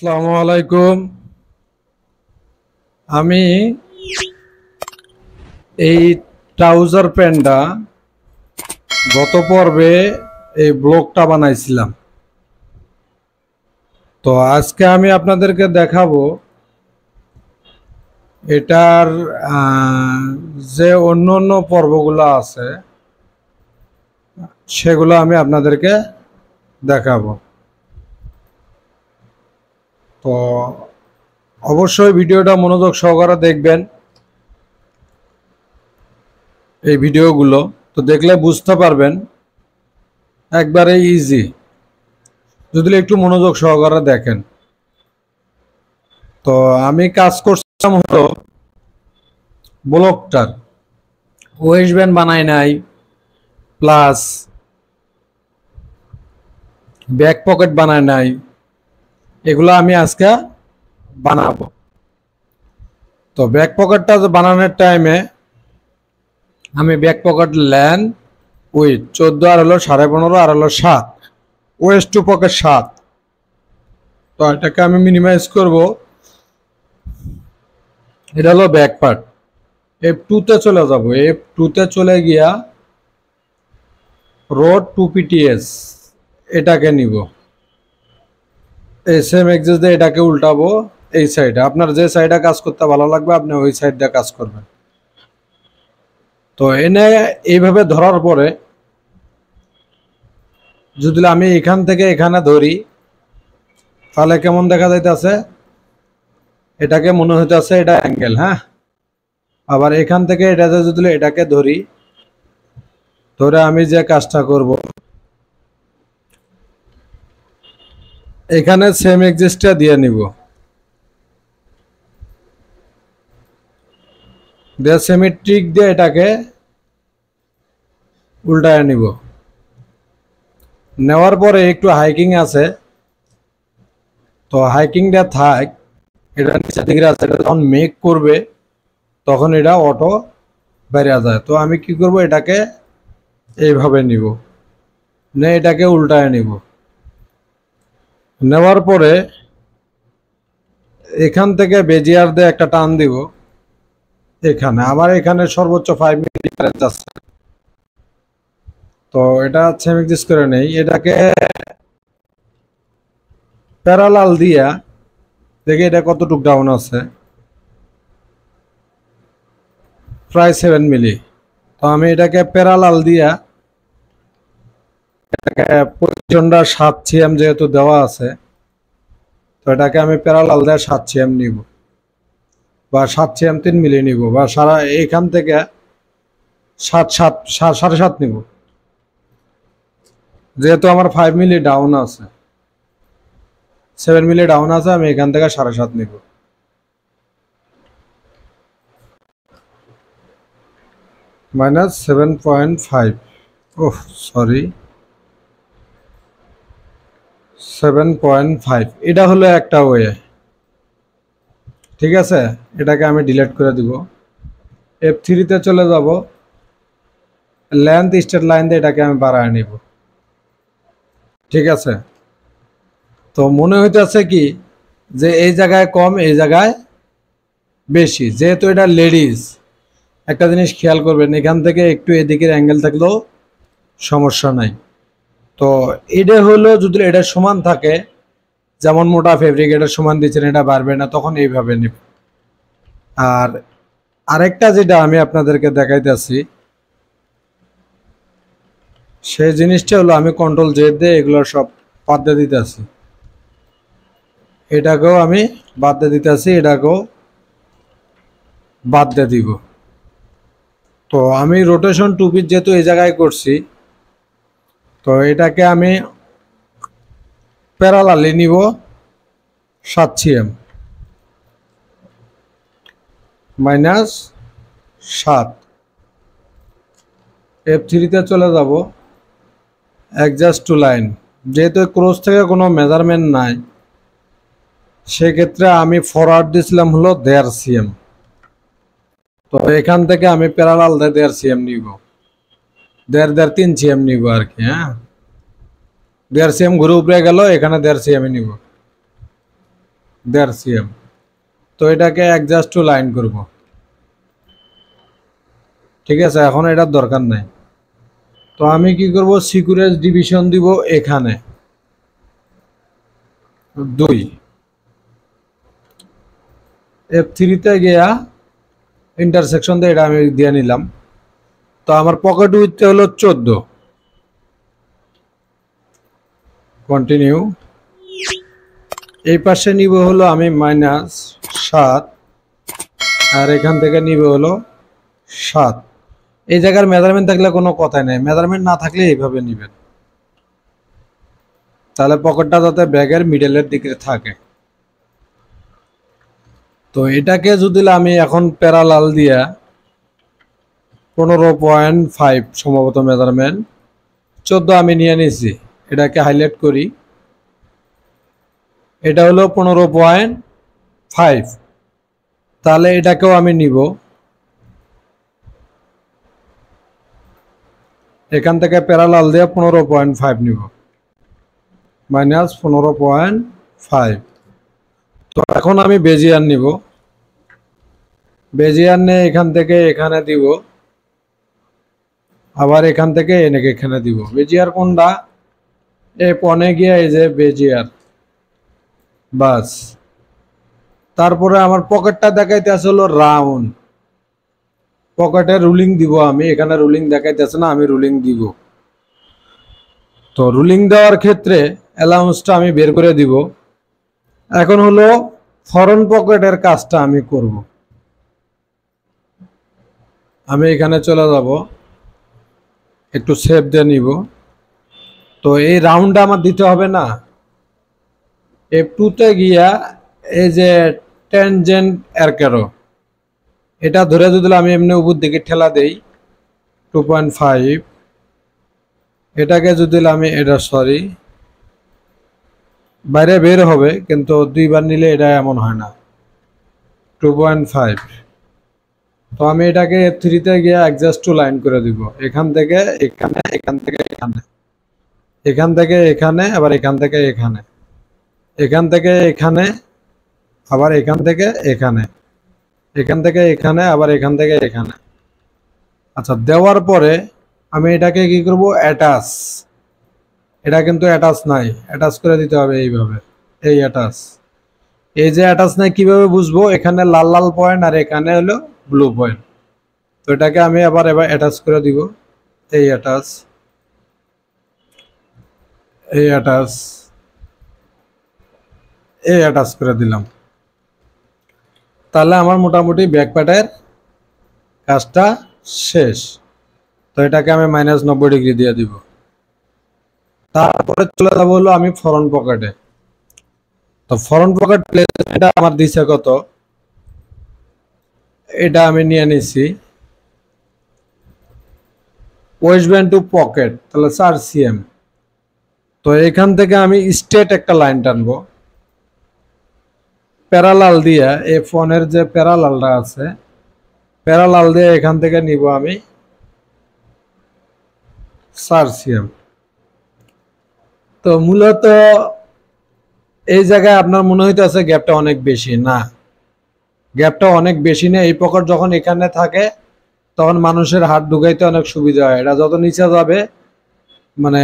আসসালামু আলাইকুম। আমি এই ট্রাউজার প্যান্টটা গত পর্বে এই ব্লগটা বানাইছিলাম। তো আজকে আমি আপনাদেরকে দেখাবো এটার যে অন্য অন্য পর্বগুলো আছে সেগুলো আমি আপনাদেরকে দেখাবো। তো অবশ্যই ভিডিওটা মনোযোগ সহকারে দেখবেন। এই ভিডিওগুলো তো দেখলে বুঝতে পারবেন, একবারে ইজি যদি একটু মনোযোগ সহকারে দেখেন। তো আমি কাজ করছিলাম হলো ব্লকটার ওয়েস্ট ব্যান্ড বানাই নাই, প্লাস ব্যাক পকেট বানাই নাই, এগুলো আমি আজকে বানাবো। তো ব্যাক পকেটটা বানানোর টাইমে আমি ব্যাক পকেট ল্যান উইথ 14 আর হলো 15.5 আর হলো 7, ওয়েস্ট টু পকেট 7। তো এটাকে আমি মিনিমাইজ করব। এটা হলো ব্যাক পার্ট। F2 চলে যাব। F2 চলে গিয়া রোড 2PTS এটাকে নিব। এই সেম এক্সিস দিয়ে এটাকে উল্টাবো এই সাইডে। আপনার যে সাইডে কাজ করতে ভালো লাগবে আপনি ওই সাইড দিয়ে কাজ করবেন। তো এনে এইভাবে ধরার পরে যদি আমি এখান থেকে এখানে ধরি তাহলে কেমন দেখা যাইতেছে, এটাকে মনে হইতেছে এটা অ্যাঙ্গেল। হ্যাঁ, আবার এখান থেকে এটাতে যদি এটাকে ধরি, ধরে আমি যে কাজটা করব, এখানে সেম এক্সিসটা দিয়ে নিব, দিয়ে সিমেট্রিক দিয়ে এটাকে উল্টায় নিব। নেওয়ার পরে একটু হাইকিং আছে, তো হাইকিংটা থাক, এটা নিচে দিকে আছে। এটা যখন মেক করবে তখন এটা অটো বেরিয়ে যায়। তো আমি কি করব, এটাকে এইভাবে নিব, নে এটাকে উল্টায় নিব। নেওয়ার পরে এখান থেকে বেজিয়ার দিয়ে একটা টান দিব। এখানে আমার এখানে সর্বোচ্চ 5 মিলি কারেন্ট আছে। তো এটা সেমিক্স করে নেই, এটাকে প্যারালাল দিয়া দেখি এটা কতটুক ডাউন আছে, প্রায় 7 মিলি। তো আমি এটাকে প্যারালাল দিয়া পজিশনটা 7 সিএম যেহেতু দেওয়া আছে, তো এটাকে আমি প্যারালাল দিয়ে 7 সিএম নিব, বা 7 সিএম 3 মিলি নিব, বা সারা এখান থেকে 7.5 নিব। যেহেতু আমার 5 মিলি ডাউন আছে, 7 মিলি ডাউন আছে, আমি এখান থেকে 7.5 নিব। -7.5, ওহ সরি, 7.5। এটা হলো একটা ওয়ে। ঠিক আছে, এটাকে আমি ডিলিট করে দিব। F3 চলে যাব, লেন্থ স্ট্রেট লাইন দিয়ে এটাকে আমি বাড়ায় নিব। ঠিক আছে, তো মনে হইতেছে কি যে এই জায়গায় কম, এই জায়গায় বেশি। যেহেতু এটা লেডিস, একটা জিনিস খেয়াল করবেন, এখান থেকে একটু এদিকের অ্যাঙ্গেল থাকলেও সমস্যা নাই। তো এটা হলো যদি এটা সমান থাকে, যেমন মোটা ফেব্রিক এটা সমান দিচ্ছেন, এটা বাড়বে না, তখন এইভাবে নিব। আর আরেকটা যেটা আমি আপনাদেরকে দেখাইতেছি, সেই জিনিসটা হলো আমি কন্ট্রোল জেড দিয়ে এগুলো সব বাদ দিয়ে দিতেছি। এটাকেও আমি বাদ দিয়ে দিতেছি, এটাকেও বাদ দিয়ে দিব। তো আমি রোটেশন 2 পিস যেহেতু এই জায়গায় করছি, তো এটাকে আমি প্যারালালি নিব 7 সিএম -7। F3 চলে যাব, অ্যাডজাস্ট টু লাইন। যেহেতু ক্রস থেকে কোনো মেজারমেন্ট নাই, সেক্ষেত্রে আমি ফরওয়ার্ড দিছিলাম হলো 1.5 সিএম। তো এখান থেকে আমি প্যারালাল দিয়ে 1.5 সিএম নিব, 3 সিএম নিব আর কি। হ্যাঁ, 1.5 সিএম ঘুরে উপরে গেল, এখানে 1.5 সিএম নিব। 1.5 cm। তো এটাকে অ্যাডজাস্ট টু লাইন করব, ঠিক আছে, এখন এটার দরকার নাই। তো আমি কি করব, সিকুয়েন্স ডিভিশন দিব এখানে 2, F3 তে গিয়া ইন্টারসেকশন দিয়ে এটা আমি দিয়ে নিলাম। তো আমার পকেট উইথ হলো 14, কন্টিনিউ। এই পাশে নিব হলো আমি -7, আর এখান থেকে নিব হলো 7। এই জায়গার মেজারমেন্ট থাকলে কোনো কথাই নাই, মেজারমেন্ট না থাকলে এইভাবে নেবেন, তাহলে পকেটটা যাতে ব্যাগের মিডলের দিকে থাকে। তো এটাকে যদি আমি এখন প্যারালাল দিয়া 15.5 সম্ভবত মেজারমেন্ট, 14 আমি নিয়ে নিয়েছি, এটাকে হাইলাইট করি, এটা হলো 15.5। তাহলে এটাকেও আমি নিব, এখান থেকে প্যারালাল দিয়ে 15.5 নিব, -15.5। তো এখন আমি বেজিয়ার নিব, বেজিয়ার নিয়ে এখান থেকে এখানে দিব, আবার এখান থেকে এনেকে এখানে দিব। বেজিয়ার কোনটা, এই পনে গিয়ে এই যে বেজিয়ার, বাস। তারপরে আমার পকেটটা দেখাইতেছে হলো রাউন্ড, পকেটে রুলিং দিব আমি, এখানে রুলিং দেখাইতেছে না, আমি রুলিং দিব। তো রুলিং দেওয়ার ক্ষেত্রে অ্যালাউন্সটা আমি বের করে দিব। এখন হলো ফরন্ট পকেটের কাজটা আমি করব। আমি এখানে চলে যাব, একটু শেপ দিয়ে নিব। তো এই রাউন্ডটা আমার দিতে হবে না, F2 তে গিয়া এই যে ট্যানজেন্ট অ্যারো, এটা ধরে যদি আমি এমনি উপর দিকে ঠেলা দেই 2.5, এটাকে যদি আমি এটা বাইরে বের হবে, কিন্তু 2বার নিলে এটা এমন হয় না, 2.5। তো আমি এটাকে F3 তে গিয়ে অ্যাডজাস্ট টু লাইন করে দিব, এখান থেকে এখানে, এখান থেকে এখানে, এখান থেকে এখানে, আবার এখান থেকে এখানে, এখান থেকে এখানে, আবার এখান থেকে এখানে, এখান থেকে এখানে, আবার এখান থেকে এখানে। আচ্ছা, দেওয়ার পরে আমি এটাকে কি করব, অ্যাটাচ। এটা কিন্তু অ্যাটাচ নাই, অ্যাটাচ করে দিতে হবে এইভাবে, এই অ্যাটাচ। এই যে অ্যাটাচ নাই কিভাবে বুঝবো, এখানে লাল লাল পয়েন্ট আর এখানে হলো ব্লু পয়েন্ট। তো এটাকে আমি আবার অ্যাটাচ করে দিব, এই অ্যাটাচ, এই অ্যাটাচ, এই অ্যাটাচ করে দিলাম। তাহলে আমার মোটামুটি ব্যাক প্যাডের কাজটা শেষ। তো এটাকে আমি -90 ডিগ্রি দিয়ে দিব। তারপরে চলে যাবো হলো আমি ফরন্ট পকেটে। তো ফরন্ট পকেট প্লেসমেন্টটা আমার দিছে কত, এটা আমি নিয়ে নিছি ওয়েস্ট ব্যান্ড টু পকেট, তাহলে 4 cm। তো এখান থেকে আমি স্ট্রেট একটা লাইন টানবো প্যারালাল দিয়ে, F1 এর যে প্যারালালটা আছে, প্যারালাল দিয়ে এখান থেকে নিব আমি 4 cm। তো মূলত এই জায়গায় আপনার মনে হইতেছে গ্যাপটা অনেক বেশি, না, গ্যাপটা অনেক বেশি না। এই পকেট যখন এখানে থাকে তখন মানুষের হাত ঢুকাইতে অনেক সুবিধা হয়, এটা যত নিচে যাবে মানে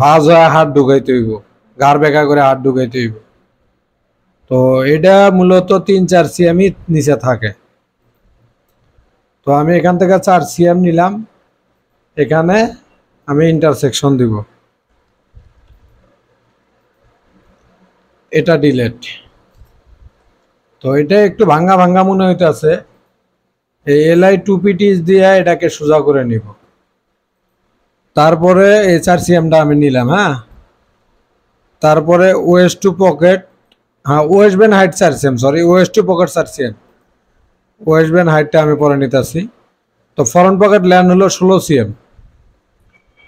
ভাঁজ হয়ে হাত ঢুকাইতে হইব, ঘাড় বেঁকা করে হাত ঢুকাইতে হইব। তো এটা মূলত 3-4 cm নিচে থাকে। তো আমি এখান থেকে 4 cm নিলাম, এখানে আমি ইন্টারসেকশন দিব, এটা ডিলেট। তো এটা একটু ভাঙ্গা ভাঙ্গা মনে হইতেছে, এই LI 2PTs দিয়ে এটাকে সোজা করে নিব। তারপরে এই 4 cmটা আমি নিলাম, হ্যাঁ। তারপরে ওয়েস্ট টু পকেট, হ্যাঁ waist band height 4 cm, sorry waist to pocket 4 cm, waist band হাইটটা আমি পরে নিতেছি। তো ফরন্ট পকেট ল্যান্ড হলো 16 cm,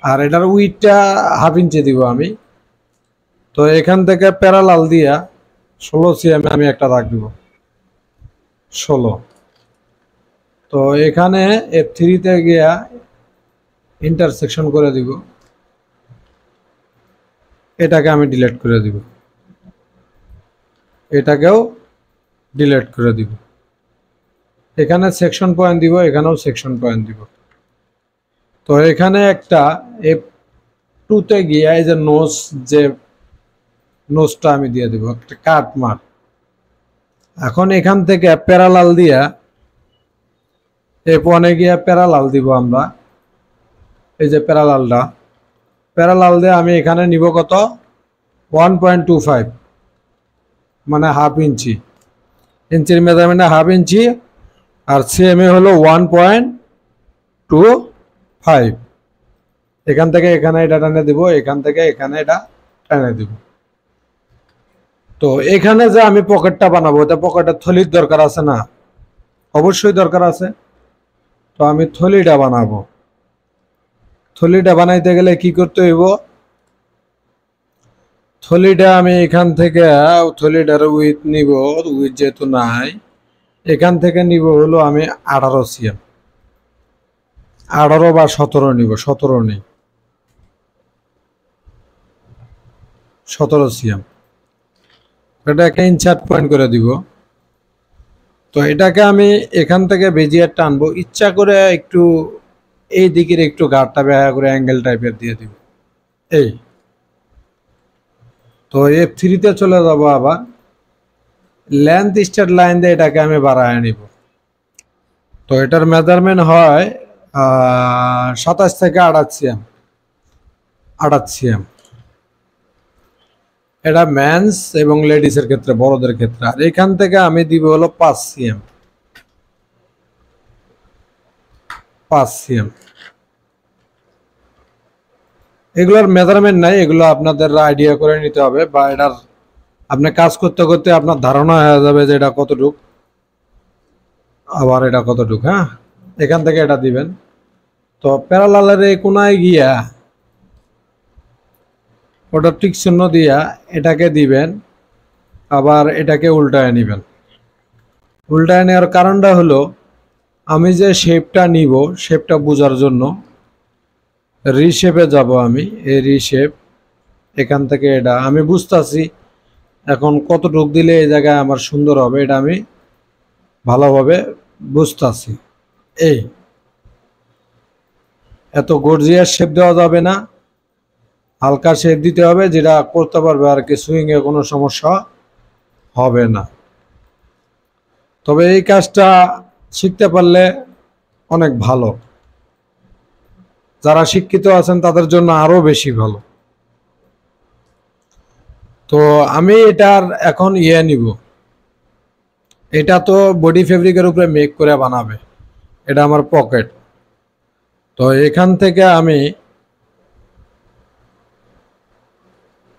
আর এটার উইথটা 1/2 ইঞ্চি দিব আমি। তো এখান থেকে প্যারালাল দিয়া 16 cm আমি একটা দাগ দিব, 16। তো এখানে F3 তে গিয়া ইন্টারসেকশন করে দিব, এটাকে আমি ডিলিট করে দিব। এটাকেও ডিলিট করে দিব। এখানে সেকশন পয়েন্ট দিব, এখানেও সেকশন পয়েন্ট দিব। তো এখানে একটা F2 তে গিয়ে এই যে নোজটা আমি দিয়ে দিব একটা কাট মার্ক। এখন এখান থেকে প্যারালাল দিয়া F1 এ গিয়ে প্যারালাল দিব আমরা। এই যে প্যারালাল দিয়ে আমি এখানে নিব কত 1.25 মানে হাফ ইঞ্চি, ইঞ্চির মেজারমেন্টে হাফ ইঞ্চি, আর সিএমএ হলো 1.25। এখান থেকে এখানে এটা টেনে দিব, এখান থেকে এখানে এটা টেনে দিব। তো এখানে যে আমি পকেটটা বানাবো, এটা পকেটের থলির দরকার আছে না? অবশ্যই দরকার আছে। তো আমি থলিটা বানাবো। থলিটা বানাইতে গেলে কি করতে হইব? থলিটা আমি এখান থেকে থলিটার উইথ নিব, উইথ যেহেতু নাই এখান থেকে নিব হলো আমি 18 সিএম, 18 বা 17 নিব, 17 নেই, 17 সিএম। এটাকে ইনসার্ট পয়েন্ট করে দিব। তো এটাকে আমি এখান থেকে বেজিয়ে টানবো, ইচ্ছা করে একটু এই দিকের একটু গাঢ়টা বেয়া করে অ্যাঙ্গেল টাইপের দিয়ে দিব। এই তো F3 তে চলে যাব, আবার লেন্থ স্ট্রেট লাইন দিয়ে এটাকে আমি বাড়ায় নিব। তো এটার মেজারমেন্ট হয় 27 থেকে 28 সিএম, 28 সিএম। এটা মেন্স এবং লেডিসের ক্ষেত্রে, বড়দের ক্ষেত্রে। আর এখান থেকে আমি দিব হলো 5 সিএম, 5 সিএম। এগুলোর মেজারমেন্ট নাই, এগুলো আপনাদের আইডিয়া করে নিতে হবে, বা এটার আপনি কাজ করতে করতে আপনার ধারণা হয়ে যাবে যে এটা কতটুক, আবার এটা কতটুক। হ্যাঁ, এখান থেকে এটা দিবেন। তো প্যারালালের এই কোনায় গিয়া ওটা টিক চিহ্ন দিয়া এটাকে দিবেন, আবার এটাকে উল্টায় নেবেন। উল্টায় নেওয়ার কারণটা হলো আমি যে শেপটা নিব, শেপটা বোঝার জন্য রিশেপে যাব আমি। এই রিশেপ এখান থেকে এটা আমি বুঝতেছি এখন কতটুক দিলে এই জায়গায় আমার সুন্দর হবে, এটা আমি ভালোভাবে বুঝতেছি। এই এত গর্জিয়াস শেপ দেওয়া যাবে না, হালকা শেপ দিতে হবে, যেটা করতে পারবে আর কি, সুইংয়ে কোনো সমস্যা হবে না। তবে এই কাজটা শিখতে পারলে অনেক ভালো, যারা শিক্ষিত আছেন তাদের জন্য আরো বেশি ভালো। তো আমি এটার এখন নিব, এটা তো বডি ফেব্রিকের উপরে মেক করে বানাবে, এটা আমার পকেট। তো এখান থেকে আমি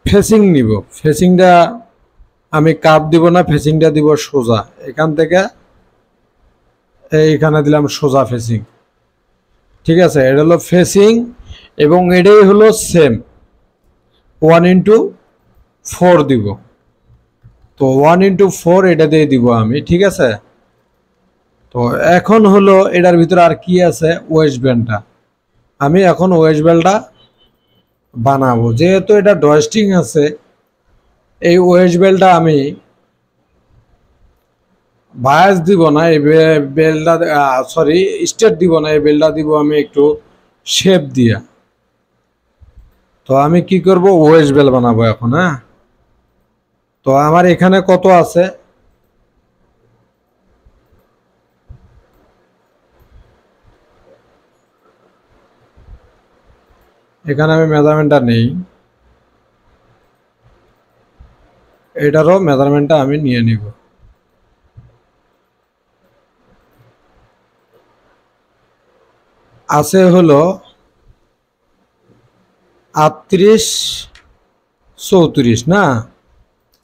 ফেসিং নিব, ফেসিংটা আমি কাপ দিব না, ফেসিংটা দিব সোজা। এখান থেকে এইখানে দিলাম সোজা ফেসিং, ঠিক আছে? এটা হলো ফেসিং, এবং এটাই হলো সেম 1:4 দিব। তো 1:4 এটা দিয়ে দিব আমি, ঠিক আছে? তো এখন হলো এটার ভিতরে আর কি আছে, ওয়েস্ট ব্যান্ডটা আমি এখন ওয়েস্ট ব্যান্ডটা বানাবো। যেহেতু এটা ডয়েস্টিং আছে, এই ওয়েস্ট বেলটা আমি বায়াস দিব না, এই বেলটা সরি স্ট্রেট দিব না, এই বেলটা দিব আমি একটু শেপ দিয়া। তো আমি কি করব, ওয়েস্ট বেল বানাবো এখন। হ্যাঁ, তো আমার এখানে কত আছে, এখানে আমি মেজারমেন্টটা নেই, এটারও মেজারমেন্টটা আমি নিয়ে নিব। আছে হলো 38-34 না,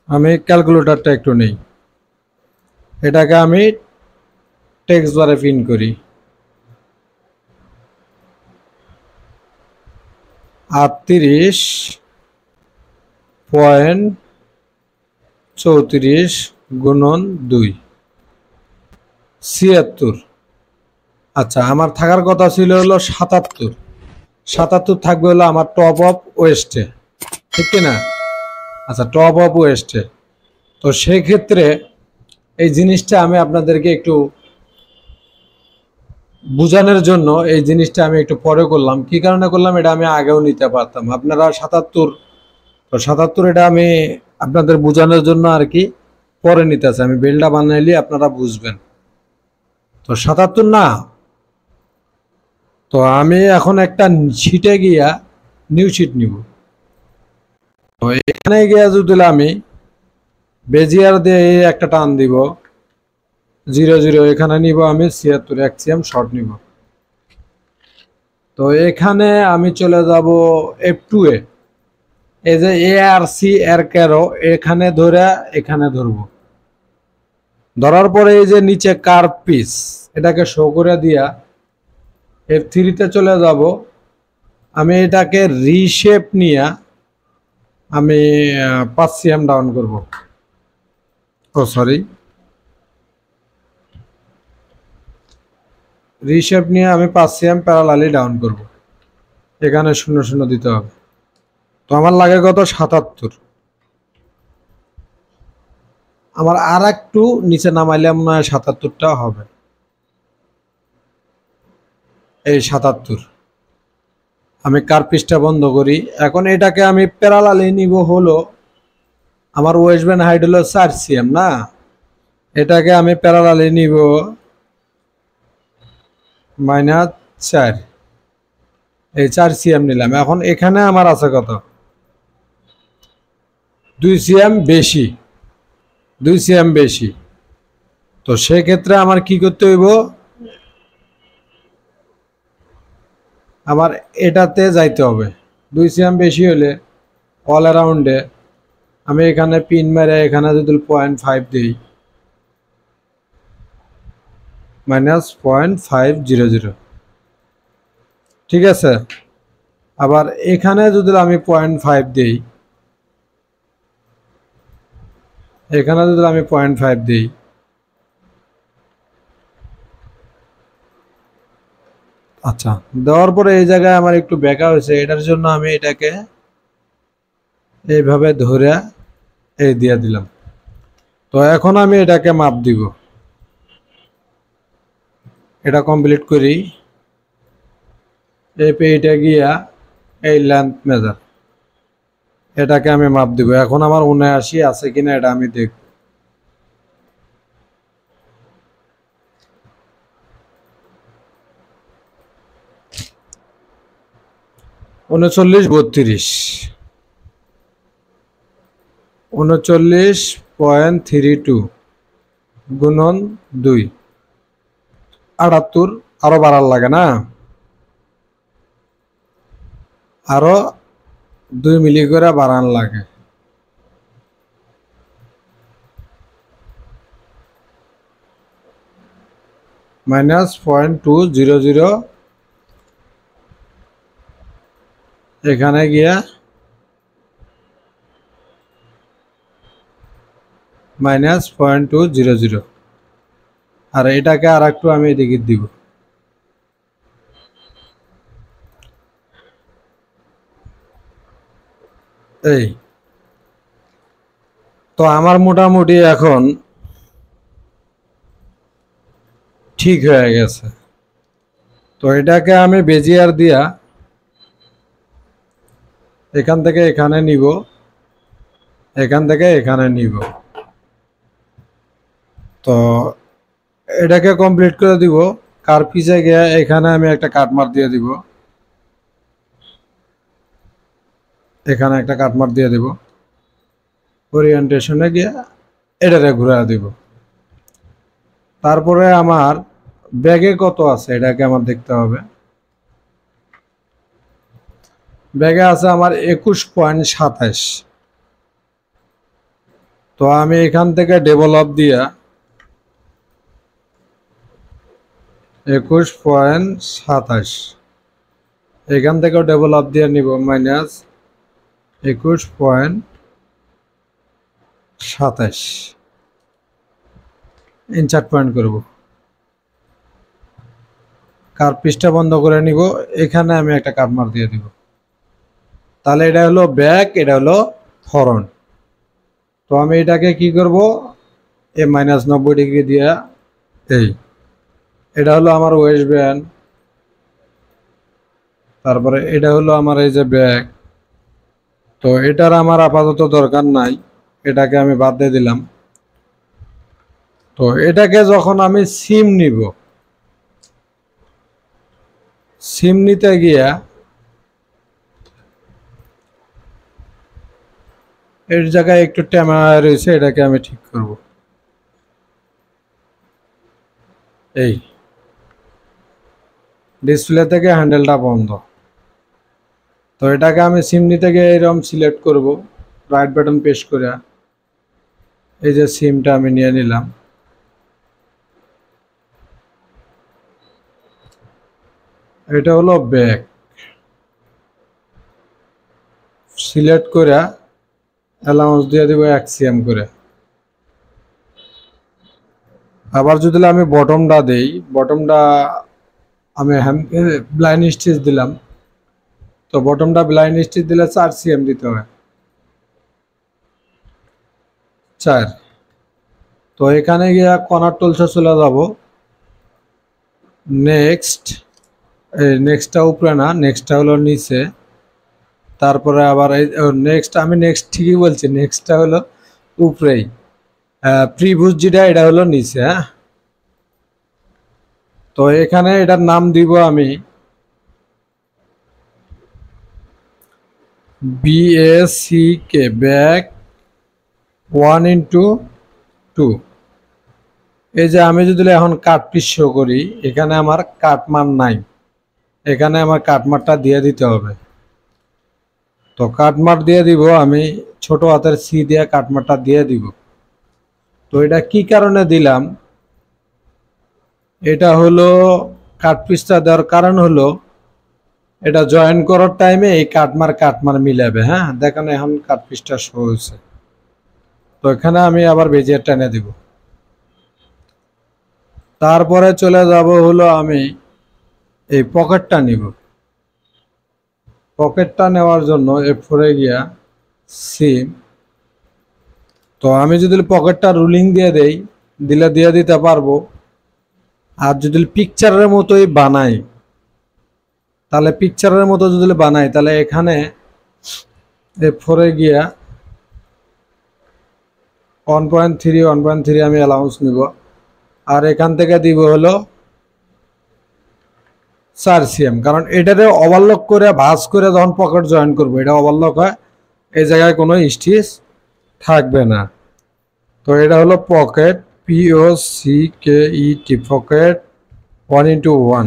আমি ক্যালকুলেটরটা একটু নেই, এটাকে আমি টেক্সট বারে পিন করি। 38.34 গুণন 2 76। আচ্ছা, আমার থাকার কথা ছিল হলো 77, 77 থাকবে হলো আমার টপ অফ ওয়েস্টে, ঠিক কিনা? আচ্ছা, টপ অফ ওয়েস্টে। তো সেই ক্ষেত্রে এই জিনিসটা আমি আপনাদেরকে একটু বোঝানোর জন্য এই জিনিসটা আমি একটু পরে করলাম। কি কারণে করলাম, এটা আমি আগেও নিতে পারতাম। আপনারা 77, তো 77 এটা আমি আপনাদের বোঝানোর জন্য আর কি পরে নিতেছে। আমি বেলটা বানাইলে আপনারা বুঝবেন। তো 77 না, তো আমি এখন একটা শিটে গিয়া নিউ শিট নিব। তো এখানে গিয়া যদি আমি বেজিয়ার দিয়ে একটা টান দিব 00, এখানে নিব আমি 76 1 cm শর্ট নিব। তো এখানে আমি চলে যাব F2 এ, এই যে এ আর সি এর ক্যারো এখানে ধরে এখানে ধরবো। ধরার পরে এই যে নিচে কার্ভ পিস এটাকে শো করে দিয়া F3 তে চলে যাব। আমি এটাকে রিশেপ নিয়ে আমি 5 cm ডাউন করব। ও সরি, রিশেপ নিয়ে আমি 5 cm প্যারালালি ডাউন করব। এখানে 0 0 দিতে হবে। তো আমার লাগে কত, 77। আমার আর একটু নিচে নামাইলে মনে হয় 77টা হবে। এই 77, আমি কার পিসটা বন্ধ করি। এখন এটাকে আমি প্যারালালি নিব হলো, আমার ওয়েস্ট ব্যান্ড হাইট হলো 4 cm না, এটাকে আমি প্যারালালি নিব -4, এই 4 cm নিলাম। এখন এখানে আমার আছে কত, 2 cm বেশি, 2 cm বেশি। তো সেক্ষেত্রে আমার কি করতে হইব, আমার এটাতে যাইতে হবে। 2 cm বেশি হলে অল অ্যারাউন্ডে আমি এখানে পিন মেরে এখানে যদি 0.5 দিই, -0.500, ঠিক আছে। আবার এখানে যদি আমি 0.5 দিই, এখানে যদি আমি 0.5 দিই, আচ্ছা, দেওয়ার পরে এই জায়গায় আমার একটু বেঁকা হয়েছে, এটার জন্য আমি এটাকে এইভাবে ধরে এই দিয়ে দিলাম। তো এখন আমি এটাকে মাপ দিব, এটা কমপ্লিট করি। এই পেইটা গিয়া এই লেন্থ মেজার, এটাকে আমি মাপ দিব। এখন আমার 79 আছে কিনা এটা আমি দেখব। 39 32, 39.32 গুণন 2, 78। আরো বাড়ার লাগে না, আরো 2 মিলি করে বাড়ান লাগে। -0.200, এখানে গিয়া -0.200, আর এটাকে আর একটু আমি এদিকে দিব। এই তো আমার মোটামুটি এখন ঠিক হয়ে গেছে। তো এটাকে আমি বেজিয়ার দিয়া এখান থেকে এখানে নিব, এখান থেকে এখানে নিব। তো এটাকে কমপ্লিট করে দিব। কার পিছে গিয়ে এখানে আমি একটা কাটমার দিয়ে দিব, এখানে একটা কাটমার দিয়ে দিব। ওরিয়েন্টেশনে গিয়ে এটারে ঘুরা দিব। তারপরে আমার ব্যাগে কত আছে এটাকে আমার দেখতে হবে। ব্যাগে আছে আমার 21.27। তো আমি এখান থেকে ডেভেলপ দিয়া 21.27, এখান থেকেও ডেভেলপ দিয়ে নিব -21.27, ইনসার্ট পয়েন্ট করব। কার পিসটা বন্ধ করে নিব, এখানে আমি একটা কাটমার দিয়ে দিব। তাহলে এটা হলো ব্যাক, এটা হলো ফরন্ট। তো তো আমি এটাকে কি করব, এ -90 ডিগ্রি দিয়া এটা হলো আমার ওয়েস্ট ব্যান্ড, তারপরে এটা হলো আমার এই যে ব্যাক। তো এটার আমার আপাতত দরকার নাই, এটাকে আমি বাদ দিয়ে দিলাম। তো এটাকে যখন আমি সিম নিব, সিম নিতে গিয়া এর জায়গায় একটু টেমা রয়েছে, এটাকে আমি ঠিক করব। এই ডিসপ্লে থেকে হ্যান্ডেলটা বন্ধ। তো এটাকে আমি সিম নিতে গিয়ে এরকম সিলেক্ট করব, রাইট বাটন প্রেস করে এই যে সিমটা আমি নিয়ে নিলাম। এটা হলো ব্যাক, সিলেক্ট করে অ্যালাউন্স দিয়ে দিব 1 cm করে। আবার যদি আমি বটমটা দেই, বটমটা আমি ব্লাইন্ড স্টিচ দিলাম। তো বটমটা ব্লাইন্ড স্টিচ দিলে 4 cm দিতে হয়, 4। তো এখানে গিয়ে কর্নার টুলসে চলে যাব। নেক্সট, এই নেক্সটটা উপরে না, নেক্সটটা হলো নিচে। তারপরে আবার এই নেক্সট, আমি নেক্সট ঠিকই বলছি, নেক্সটটা হলো উপরেই। প্রিভিউস যেটা, এটা হলো নিচে। হ্যাঁ, তো এখানে এটার নাম দিব আমি BACK, ব্যাক 1:2। এই যে আমি যদি এখন কাট পিস শো করি, এখানে আমার কাটমার নাই, এখানে আমার কাটমারটা দিয়ে দিতে হবে। তো কাটমার দিয়ে দিব আমি, ছোট হাতের সি দিয়ে কাটমারটা দিয়ে দিব। তো এটা কি কারণে দিলাম, এটা হলো কাট পিসটা দেওয়ার কারণ হলো এটা জয়েন করার টাইমে এই কাটমার মিলাবে। হ্যাঁ, দেখেন এখন কাট পিসটা শো হয়েছে। তো এখানে আমি আবার বেজিয়ার টেনে দিব। তারপরে চলে যাব হলো আমি এই পকেটটা নিব। পকেটটা নেওয়ার জন্য F4 গিয়া সিম। তো আমি যদি পকেটটা রুলিং দিয়ে দেই, দিয়ে দিতে পারবো। আর যদি পিকচারের মতোই বানাই, তাহলে পিকচারের মতো যদি বানাই, তাহলে এখানে F4 গিয়া 1.3 আমি অ্যালাউন্স নিব। আর এখান থেকে দিব হলো 4 cm, কারণ এটাতে ওভারলক করে ভাঁজ করে যখন পকেট জয়েন করব, এটা ওভারলক হয়, এই জায়গায় কোনো স্টিচ থাকবে না। তো এটা হলো পকেট, POCKET, পকেট 1:1।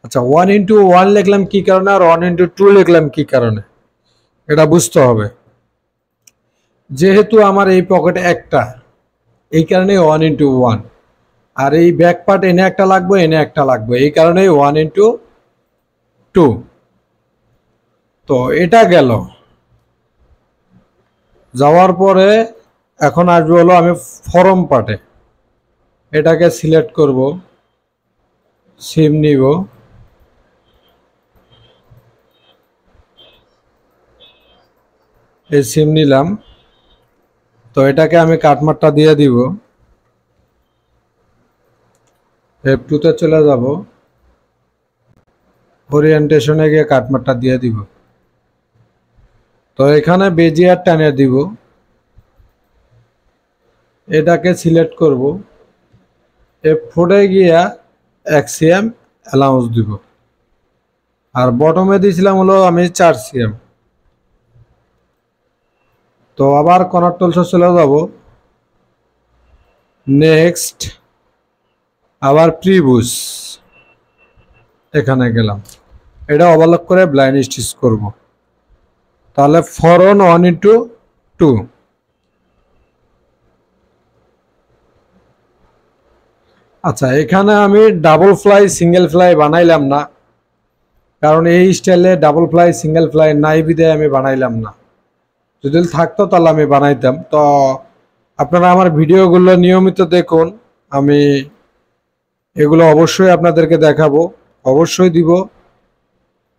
আচ্ছা, 1:1 লিখলাম কি কারণে, আর 1:2 লিখলাম কি কারণে, এটা বুঝতে হবে। যেহেতু আমার এই পকেট একটা, এই কারণে 1:1। আর এই ব্যাক পার্ট এনে একটা লাগবে, এনে একটা লাগবে, এই কারণে 1:2। তো এটা গেল। যাওয়ার পরে এখন আসবে হলো আমি ফরম পার্টে। এটাকে সিলেক্ট করব, সিম নিব, এই সিম নিলাম। তো এটাকে আমি কাটমারটা দিয়ে দিব। F2 তে চলে যাব, ওরিয়েন্টেশনে গিয়ে কাটমারটা দিয়ে দিব। তো এখানে বেজিয়ার টানে দিব, এটাকে সিলেক্ট করব, F4 গিয়া 1 cm অ্যালাউন্স দিব। আর বটমে দিয়েছিলাম হলো আমি 4 cm। তো আবার কর্নার টুলসে চলে যাব, নেক্সট, আবার প্রিভিউস, এখানে গেলাম। এটা ওভারলক করে ব্লাইন্ড স্টিচ করব। তাহলে ফরন 1:2। আচ্ছা, এখানে আমি ডাবল ফ্লাই সিঙ্গেল ফ্লাই বানাইলাম না, কারণ এই স্টাইলে ডাবল ফ্লাই সিঙ্গেল ফ্লাই নাই বিধায় আমি বানাইলাম না। যদি থাকতো তাহলে আমি বানাইতাম। তো আপনারা আমার ভিডিওগুলো নিয়মিত দেখুন, আমি এগুলো অবশ্যই আপনাদেরকে দেখাবো, অবশ্যই দিব,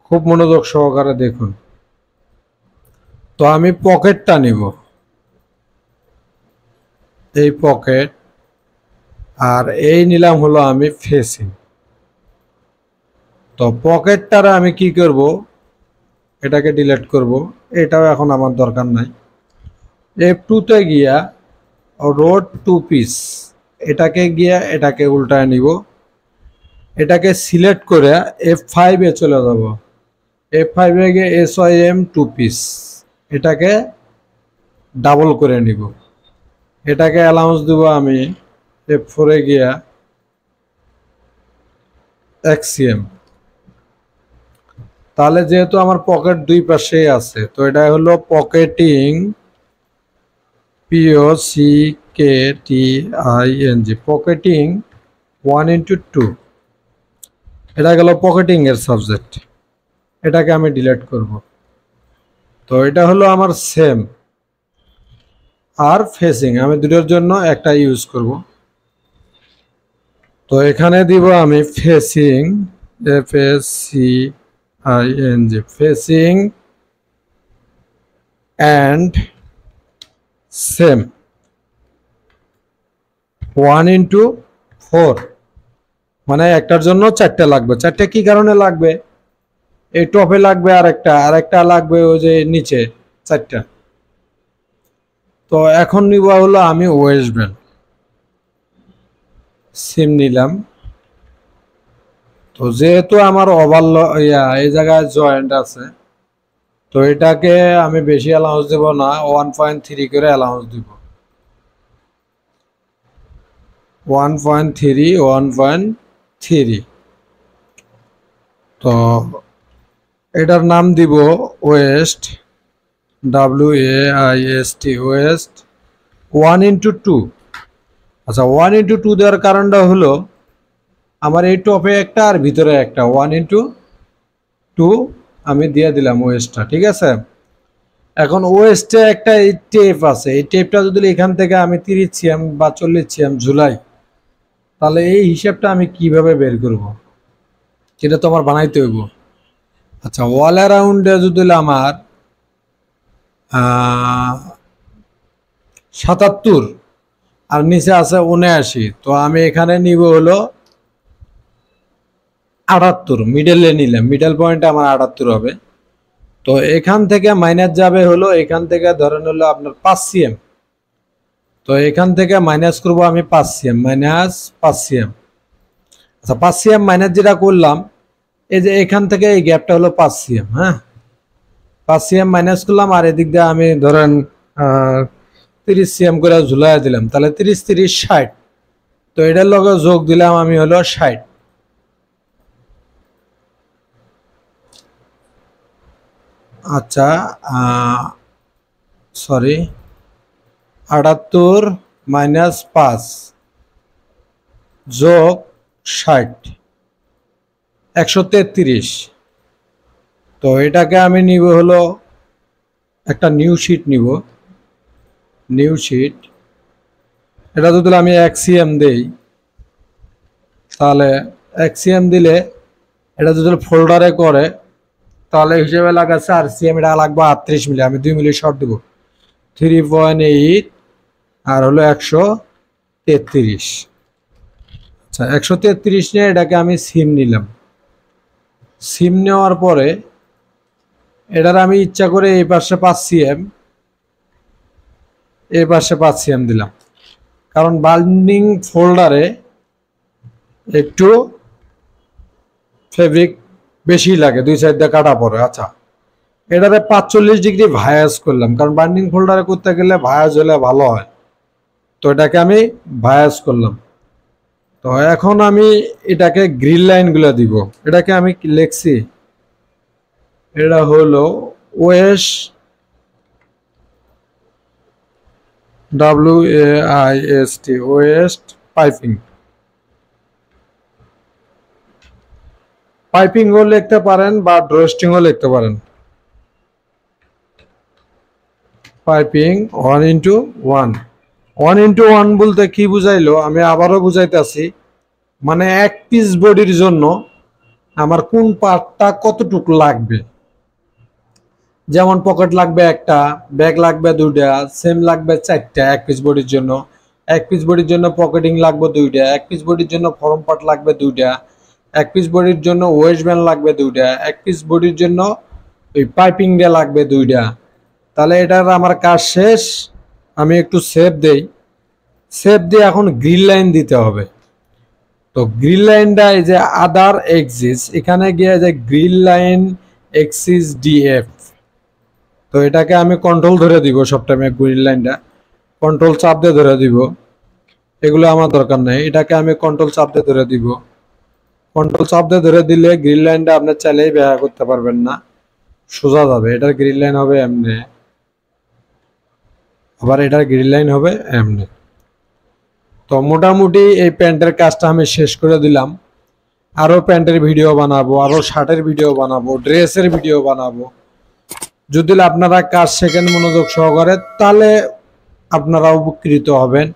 খুব মনোযোগ সহকারে দেখুন। তো আমি পকেটটা নিব, এই পকেট, আর এই নিলাম হলো আমি ফেসিং। তো পকেটটারে আমি কি করব, এটাকে ডিলিট করব, এটাও এখন আমার দরকার নাই। F2 তে গিয়া রোড টু পিস, এটাকে গিয়া এটাকে উল্টায় নিব, এটাকে সিলেক্ট করে F5 এ চলে যাব। F5 এ গিয়ে SYM টু পিস, এটাকে ডাবল করে নিব, এটাকে অ্যালাউন্স দেব আমি F4 এ গিয়া XCM। তাহলে যেহেতু আমার পকেট দুই পাশেই আছে, তো এটা হলো পকেটিং, POCKTING, পকেটিং 1:2। এটা গেল পকেটিং এর সাবজেক্ট, এটাকে আমি ডিলিট করব। তো এটা হলো আমার সেম আর ফেসিং, আমি দুটোর জন্য একটা ইউজ করব। তো এখানে দিব আমি facing, FACING, facing and same 1:4, মানে একটার জন্য চারটে লাগবে। চারটে কি কারণে লাগবে, এই টপে লাগবে আরেকটা লাগবে ওই যে নিচে, চারটা। তো এখন নিব হলো আমি ওয়েস্ট বেল্ট, সিম নিলাম। তো যেহেতু আমার এই জায়গায় জয়েন্ট আছে, তো এটাকে আমি বেশি অ্যালাউন্স দেব না, 1.3 করে অ্যালাউন্স দিব। 1.3। তো এটার নাম দিব ওয়েস্ট, WAIST, ওয়েস্ট 1:2। আচ্ছা, 1:2 দেওয়ার কারণটা হলো আমার এই টপে একটা আর ভিতরে একটা, 1:2 আমি দিয়ে দিলাম ওয়েস্টটা, ঠিক আছে। এখন ওয়েস্টে একটা এই টেপ আছে, এই টেপটা যদি এখান থেকে আমি 30 সিএম বা 40 সিএম ঝুলাই, তাহলে এই হিসাবটা আমি কিভাবে বের করব, সেটা তো আমার বানাইতে হইব। আচ্ছা, ওয়াল অ্যারাউন্ডে যদি আমার 77 আর নিচে আছে 79, তো আমি এখানে নিব হলো 78, মিডলে নিলাম, মিডল পয়েন্টে আমার 78 হবে। তো এখান থেকে মাইনাস যাবে হলো, এখান থেকে ধরেন হলো আপনার 5 সিএম, তো এখান থেকে মাইনাস করব আমি 5 সিএম, মাইনাস 5 সিএম। আচ্ছা, 5 সিএম মাইনাস যেটা করলাম, এই যে এখান থেকে এই গ্যাপটা হলো 5 সিএম, হ্যাঁ 5 সিএম মাইনাস করলাম, আর এদিক দিয়ে আমি ধরেন 30 সিএম করে ঝুলাই দিলাম, তাহলে 30 30 60, তো এটার লগে যোগ দিলাম আমি হলো 60। আচ্ছা, সরি, 78 মাইনাস 5 যোগ 60, 133। তো এটাকে আমি নিব হলো একটা নিউ শিট নিব, নিউ শিট। এটা যদি আমি XCM দেই, তাহলে XCM দিলে এটা যদি ফোল্ডারে করে, তাহলে হিসেবে লাগাচ্ছে আর সিএম, এটা লাগবে 38 মিলি, আমি 2 মিলি শর্ট দেবো, 3.8 আর হলো 133। আচ্ছা, 133 নিয়ে এটাকে আমি সিম নিলাম। সিম নেওয়ার পরে এটার আমি ইচ্ছা করে এই পাশে 5 সিএম, এই পাশে 5 সিএম দিলাম, কারণ বার্নিং ফোল্ডারে একটু ফেব্রিক বেশি লাগে, দুই সাইড দিয়ে কাটা পড়ে। আচ্ছা, এটাতে 45 ডিগ্রি ভায়াস করলাম, কারণ বার্নিং ফোল্ডারে করতে গেলে ভায়াস হলে ভালো হয়, তো এটাকে আমি ভায়াস করলাম। তো এখন আমি এটাকে গ্রিল লাইনগুলো দিব, এটাকে আমি লিখছি, এটা হলো ওয়েস্ট, WAIST, ওয়েস্ট পাইপিং। পাইপিংও লিখতে পারেন বা ড্রস্টিংও লিখতে পারেন। পাইপিং 1:1। 1:1 বলতে কি বুঝাইলো, আমি আবারও বুঝাইতেছি, মানে এক পিস বডির জন্য আমার কোন পার্টটা কতটুকু লাগবে। যেমন পকেট লাগবে একটা, ব্যাগ লাগবে দুইটা, সেম লাগবে 4টা এক পিস বডির জন্য, এক পিস বডির জন্য পকেটিং লাগবে 2টা, এক পিস বডির জন্য ফরম পার্ট লাগবে 2টা, এক পিস বডির জন্য ওয়েস্ট ব্যান্ড লাগবে 2টা, এক পিস বডির জন্য ওই পাইপিং দিয়ে লাগবে 2টা। তাহলে এটার আমার কাজ শেষ। আমি একটু সেভ দেই, সেভ দিয়ে এখন গ্রিল লাইন দিতে হবে। তো গ্রিল লাইনটা এই যে আদার এক্সিস, এখানে গিয়ে যে গ্রিল লাইন এক্সিস ডিএফ, তো এটাকে আমি কন্ট্রোল ধরে দিব সব টাইমে। গ্রিল লাইনটা কন্ট্রোল চাপ দিয়ে ধরে দিব, এগুলো আমার দরকার নেই, এটাকে আমি কন্ট্রোল চাপ দিয়ে ধরে দিব। কন্ট্রোল চাপ দিয়ে ধরে দিলে গ্রিল লাইনটা আপনি চাইলেই ব্যবহার করতে পারবেন না, সোজা যাবে। এটার গ্রিল লাইন হবে এমনি, আবার এটার গ্রিল লাইন হবে এমনি। তো মোটামুটি এই প্যান্টের কাজটা আমি শেষ করে দিলাম। আরো প্যান্টের ভিডিও বানাবো, আরো শার্টের ভিডিও বানাবো, ড্রেসের ভিডিও বানাবো। যদি আপনারা কাজ শেখেন মনোযোগ সহকারে, তাহলে আপনারা উপকৃত হবেন।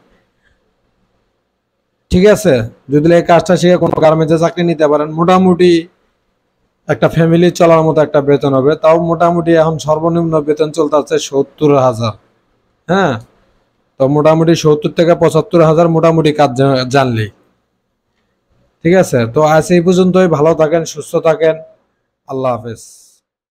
ঠিক আছে, যদি এই কাজটা শিখে কোনো গার্মেন্টসে চাকরি নিতে পারেন, মোটামুটি একটা ফ্যামিলি চলার মতো একটা বেতন হবে। তাও মোটামুটি এখন সর্বনিম্ন বেতন চলতেছে 70,000। হ্যাঁ, তো মোটামুটি 70 থেকে 75,000 মোটামুটি কাজ জানলেই। ঠিক আছে, তো আজ এই পর্যন্তই। ভালো থাকেন, সুস্থ থাকেন, আল্লাহ হাফেজ।